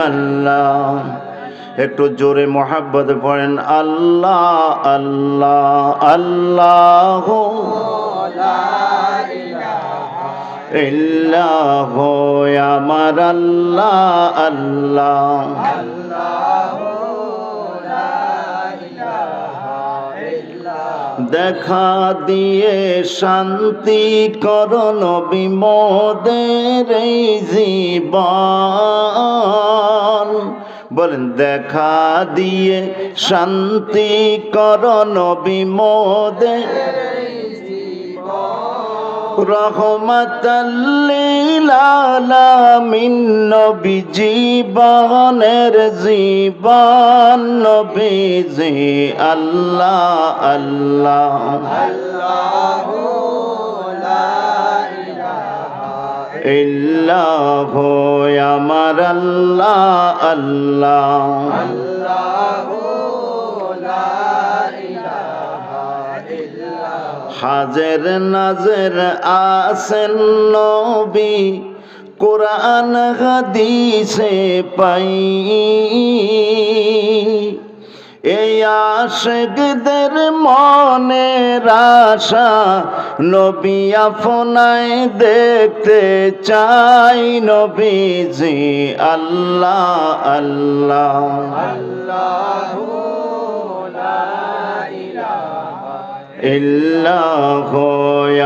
আল্লাহ একটু জোরে মোহাব্বত পড়েন আল্লাহ আল্লাহ আল্লাহ ইল্লাহ আমার আল্লাহ আল্লাহ দেখা দিয়ে শান্তি করণ বিমোদের এই জীবন বলেন দেখা দিয়ে শান্তি করণ বিমোদের রহমাতাল লিল আলামিন নবী জীবনের জীবন নবীজি আল্লাহ আল্লাহ আল্লাহু লা ইলাহা ইল্লাহু আমার আল্লাহ আল্লাহ হাজের নাজের আছেন নবী কোরআন হাদিসে পাই এই আশিকদের মনের আশা নবী আপনায় দেখতে চাই নবীজি আল্লাহ আল্লাহ আল্লাহু ইল্লাহ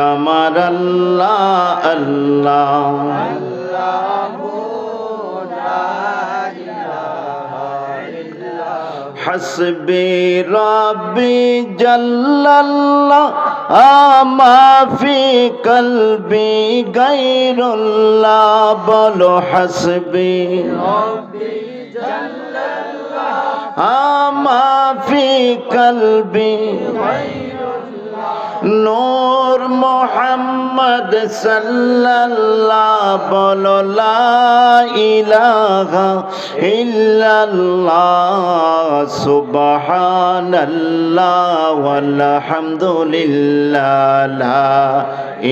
আমার আল্লাহ আল্লাহ হাসবি রাব্বি জাল্লাল্লাহ আমা ফি কলবি গায়রুল্লাহ বলো হাসবি রাব্বি জাল্লাল্লাহ আমা ফি কলবি নূর মোহাম্মদ সাল্লাল্লাহ বলো লা ইলাহা ইল্লাল্লাহ সুবহানাল্লাহ ওয়ালহামদুলিল্লাহ লা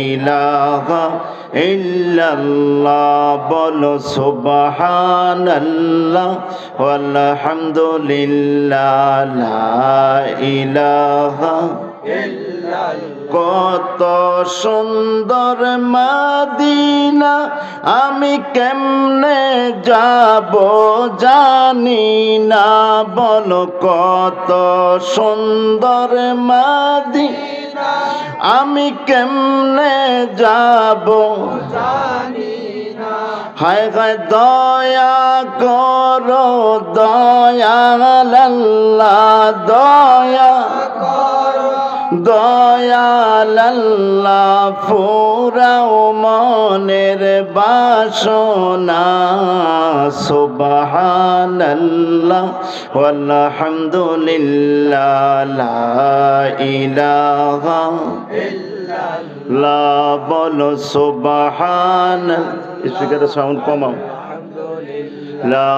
ইলাহা ইল্লাল্লাহ বলো সুবহানাল্লাহ ওয়ালহামদুলিল্লাহ লা ইলাহা কত সুন্দর মদিনা আমি কেমনে যাব জানি না বলো কত সুন্দর মদিনা আমি কেমনে যাব জানি না হায় হায় দয়া করো দয়াল আল্লাহ দয়া দয়াল আল্লাহ ফুরাও মনের বাসনা সুবহানাল্লাহ ওয়ালহামদুলিল্লাহ লা ইলাহা ইল্লাল্লাহ বলো সুবহানাল্লাহ স্পিকারের সাউন্ড কমাও লা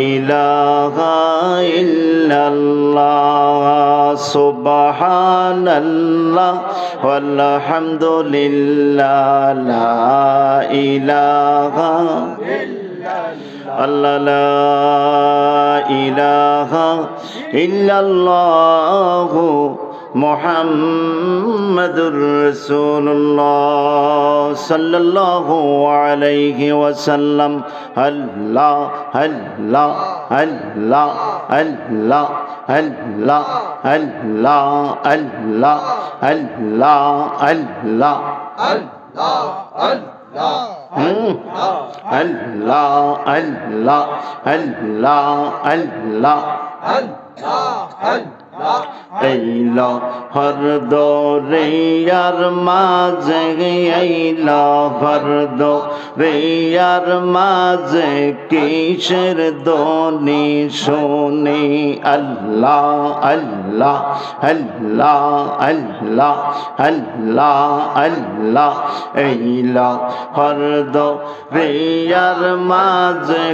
ইলাহা ইল্লাল্লাহ সুবহানাল্লাহ ওয়ালহামদুলিল্লাহ লা ইলাহা ইল্লাল্লাহ লা ইলাহা ইল্লাল্লাহ মুহাম্মাদুর রাসূলুল্লাহ সাল্লাল্লাহু আলাইহি ওয়াসাল্লাম আল্লাহ আল্লাহ আল্লাহ আল্লাহ আল্লাহ আল্লাহ আল্লাহ আল্লাহ আল্লাহ আল্লাহ আল্লাহ আল্লাহ আল্লাহ এইলা হর দরিয়ার মাঝে এইলা হর দরিয়ার মাঝে কিসের ধ্বনি শুনি আল্লাহ আল্লাহ আল্লাহ আল্লাহ আল্লাহ আল্লাহ এইলা হর দরিয়ার মাঝে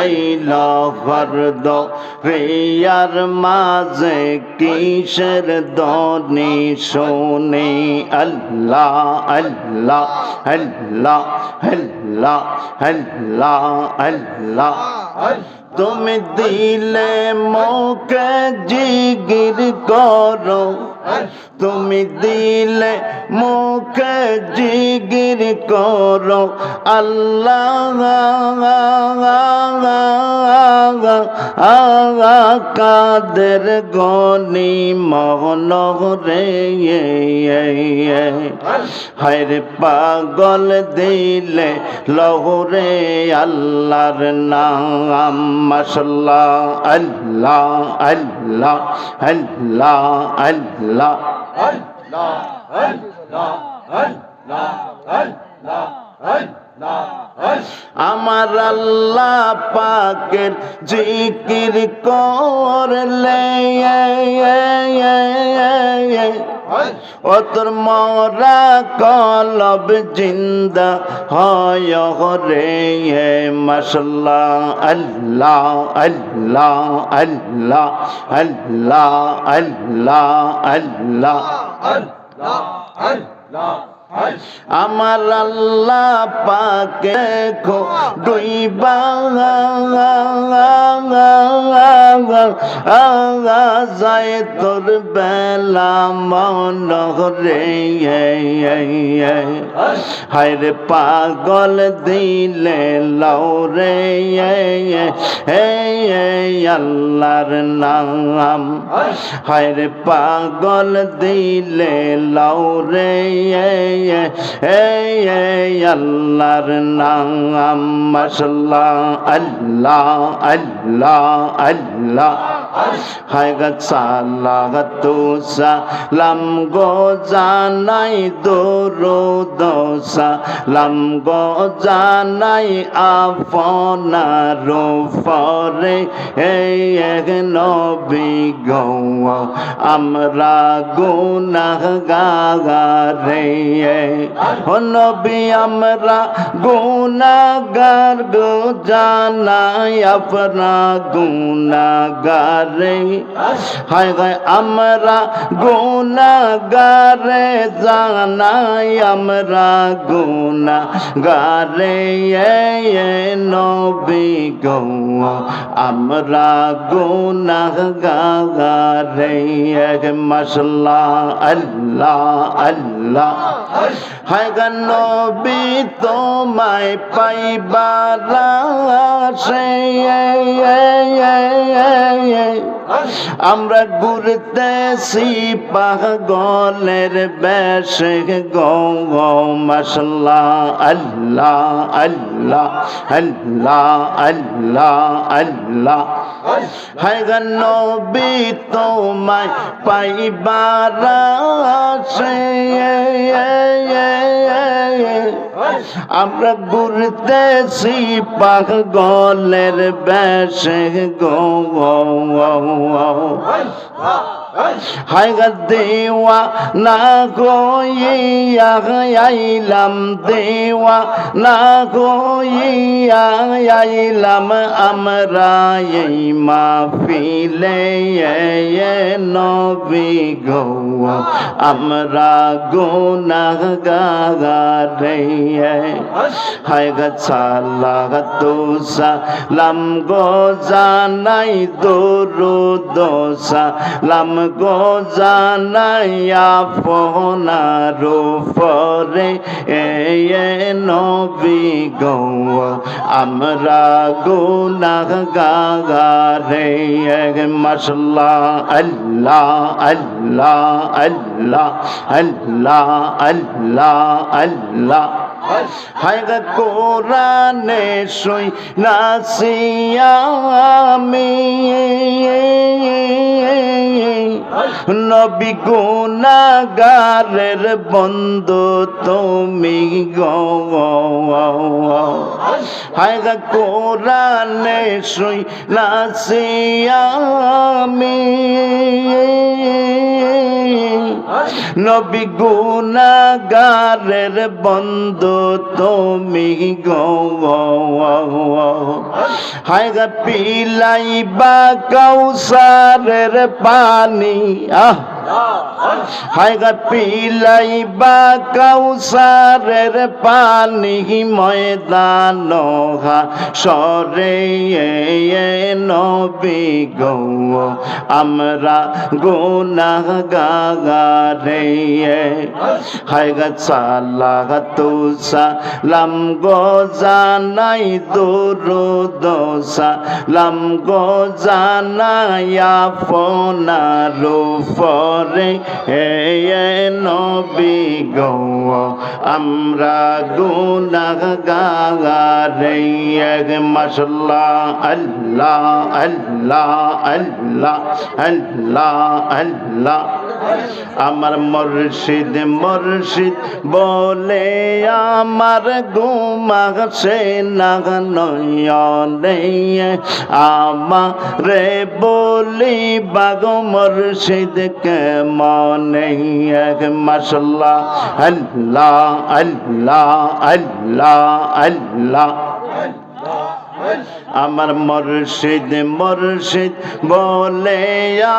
এইলা হর দরিয়ার মাঝে কি কিসের ধ্বনি শুনি আল্লাহ আল্লাহ আল্লাহ আল্লাহ আল্লাহ আল্লাহ তুমি দিলে মুখে জিগির করো তুমি দিলে মুখে জিগির করো আল্লাহ কাদের গনি মহনরে হায়রে পাগল দিলে লহরে আল্লাহর নাম মাশাআল্লাহ আল্লাহ আল্লাহ আল্লাহ আল্লাহ আল্লাহ আল্লাহ আল্লাহ আল্লাহ আল্লাহ আমার আল্লাহ পাকের জিকির করলে ও তোর মরা কলব জিন্দা হয় রে মাশাআল্লাহ আল্লাহ আল্লাহ আল্লাহ আল্লাহ আল্লাহ আল্লাহ আল্লাহ আল্লাহ আমার আল্লাহ পাকে খো ডুইবা যায় তোর বেলা মন রে হায়রে পাগল দিলে লৌরে আল্লাহর নাম হায়রে পাগল দিলে লৌরে আল্লাহর নাম মাশাআল্লাহ আল্লাহ আল্লাহ আল্লাহ হায় গা সালাতু সালাম গো জানাই দরুদ সালাম গো জানাই আপনার উপরে এক নবী গো আমরা গুনাহগার ও নবী আমরা গুনাহগার গো জানাই আপনার গুনাহগার হায় গায় আমরা গুনাহগার জানাই আমরা গুনাহগার নবী গো আমরা গুনাহগার মাশাআল্লাহ আল্লাহ আল্লাহ হায় গা নবী তোমায় পাইবার আশে আমরা ঘুরতেছি পাগলের বেশে গো মাশাআল্লাহ আল্লাহ আল্লাহ আল্লাহ আল্লাহ আল্লাহ হায় গা নবী তোমায় পাইবার আশে আমরা ঘুরতেছি পাগলের বেশে গো হায় গা দেওয়া না গইয়া আইলাম দেওয়া না গইয়া আইলাম আমরা এই মাহফিলে নবী গো আমরা গুনাহগার হায় গা সালাতু সালাম গো জানাই দরুদ সালাম গো জানাই আপনার উপরে নবী গো আমরা গুনাহগার মাশাআল্লাহ আল্লাহ আল্লাহ আল্লাহ আল্লাহ আল্লাহ আল্লাহ হায় গা কোরআনে শুই নাসিয়ামি নবী গুনাহগারের বন্ধু তুমি গো হায় গা কোরআনে শুই নাসিয়ামি নবী গুনাহগারের বন্ধু তুমি গো হায় গা পিলাইবা কাউসারের পানি হায়গা পিলাইবা কাউসারের পানি ময়দান সরে নবী গো আমরা গুনাহগারে হায়গা সালাতু সালাম গো জানাই দুরূদ সালাম গো জানাই আপনার উপরে নবী গো আমরা গুনাহগারে মাশাআল্লাহ আল্লাহ আল্লাহ আল্লাহ আল্লাহ আল্লাহ আমার মুর্শিদ মুর্শিদ বলে আমার ঘুমাছে না নয়নে আমারে বলি বাগো মুর্শিদ কেমনে মাশাআল্লাহ আল্লাহ আল্লাহ আল্লাহ আল্লাহ আমার মুর্শিদ মুর্শিদ বলে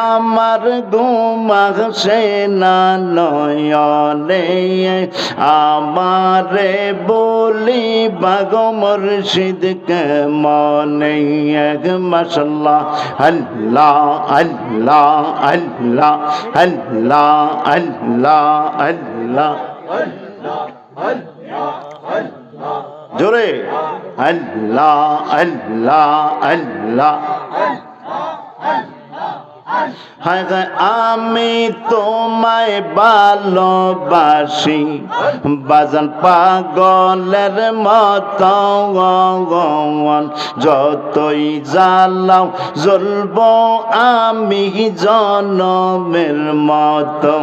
আমার ঘুমাছে না নয়নে আমারে বলি বাগো মুর্শিদ কেমনে মাশাআল্লাহ আল্লাহ আল্লাহ আল্লাহ আল্লাহ আল্লাহ আল্লাহ জোরে আল্লাহ আল্লাহ আল্লাহ হায় হায় আমি তোমায় ভালোবাসি বাজান পাগলের মতো যতই জ্বালাও জ্বলবো আমি জনমের মতো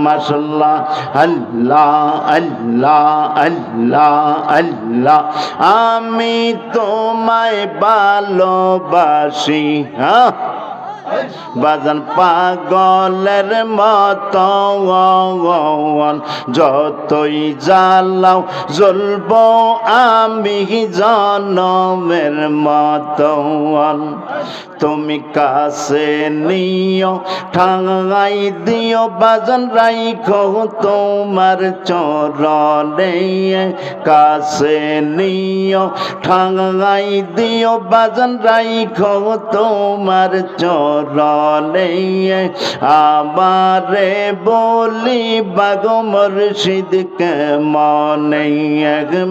মাশাআল্লাহ আল্লাহ আল্লাহ আল্লাহ আল্লাহ আমি তোমায় ভালোবাসি বাজান পাগলের মতো যতই জ্বালাও জ্বলবো আমি জনমের মতো তুমি কাছে নিও ঠাঙাই দিও বাজান রাইখো তোমার চরণে কাছে নিও ঠাঙাই দিও বাজান রাইখো তোমার চরণে আমারে বলি বাগো মুর্শিদ কেমনে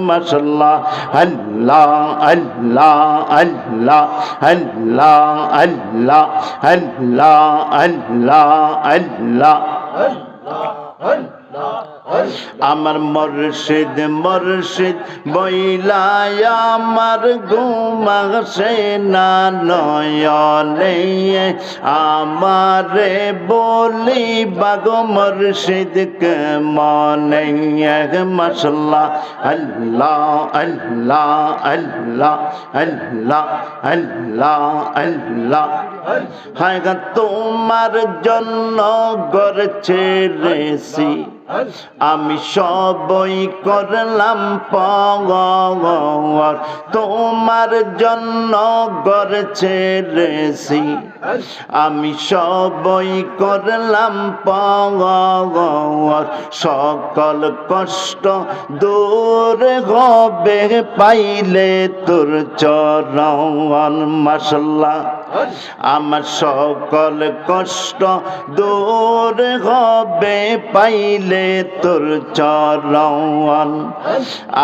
মাশাআল্লাহ আল্লাহ আল্লাহ আল্লাহ আল্লাহ আল্লাহ আল্লাহ আল্লাহ আল্লাহ আমার মুর্শিদ মুর্শিদ বইলাই আমার ঘুমাছে না নয়নে আমারে বলি বাগো মুর্শিদ কেমনে মাশাআল্লাহ আল্লাহ আল্লাহ আল্লাহ আল্লাহ আল্লাহ আল্লাহ হায় গা তোমার জন্য গড়ছে রেসি আমি সবই করলাম পাওয়ার তোমার জন্য গড়ছে রেসি আমি সবই করলাম পাওয়ার সকল কষ্ট দূর হবে পাইলে তোর চরণ মাশাআল্লাহ আমার সকল কষ্ট দূর হবে পাইলে তোর চরণ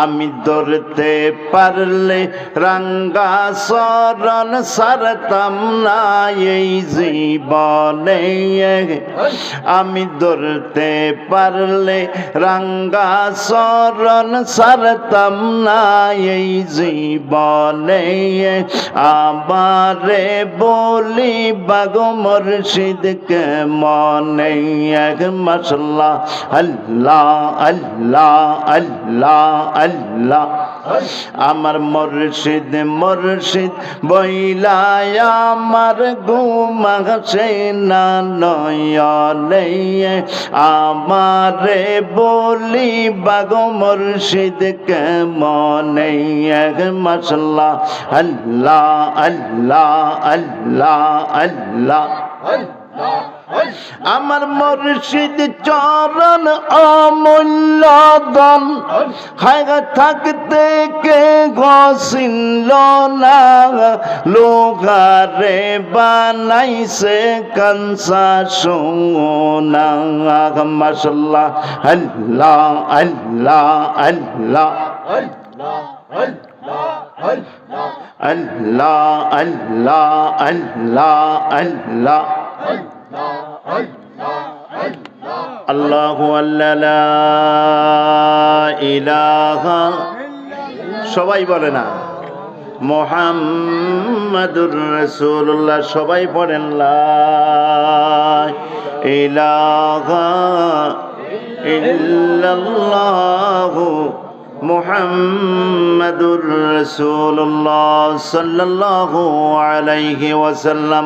আমি ধরতে পারলে রাঙ্গা শরণ সারতাম না এই জীবনে আমি ধরতে পারলে রাঙ্গা শরণ সারতাম না এই জীবনে আমারে বলি বাগো মুর্শিদ কেমনে মাশাআল্লাহ আল্লাহ আল্লাহ আল্লাহ আল্লাহ আমার মুর্শিদ মুর্শিদ বইলাই আমার ঘুমাছে না নয়নে আমারে বলি বাগো মুর্শিদ কেমনে মাশাআল্লাহ আল্লাহ আল্লাহ আল্লাহ আল্লাহ আমার মুর্শিদ চরণ অমূল্য দন খায়গা থাকতে কে গছিল না লোহারে বানাইছে কাঞ্চা সোনা মাশাআল্লাহ আল্লাহ আল্লাহ আল্লাহ আল্লাহ আল্লাহ আল্লাহ আল্লাহ আল্লাহু আল্লাহ লা ইলাহা সবাই বলে না মুহাম্মাদুর রাসূলুল্লাহ সবাই পড়েন লা ইলাহা ইল্লাল্লাহু মুহাম্মাদুর রাসূলুল্লাহ সাল্লাল্লাহু আলাইহি ওয়াসাল্লাম।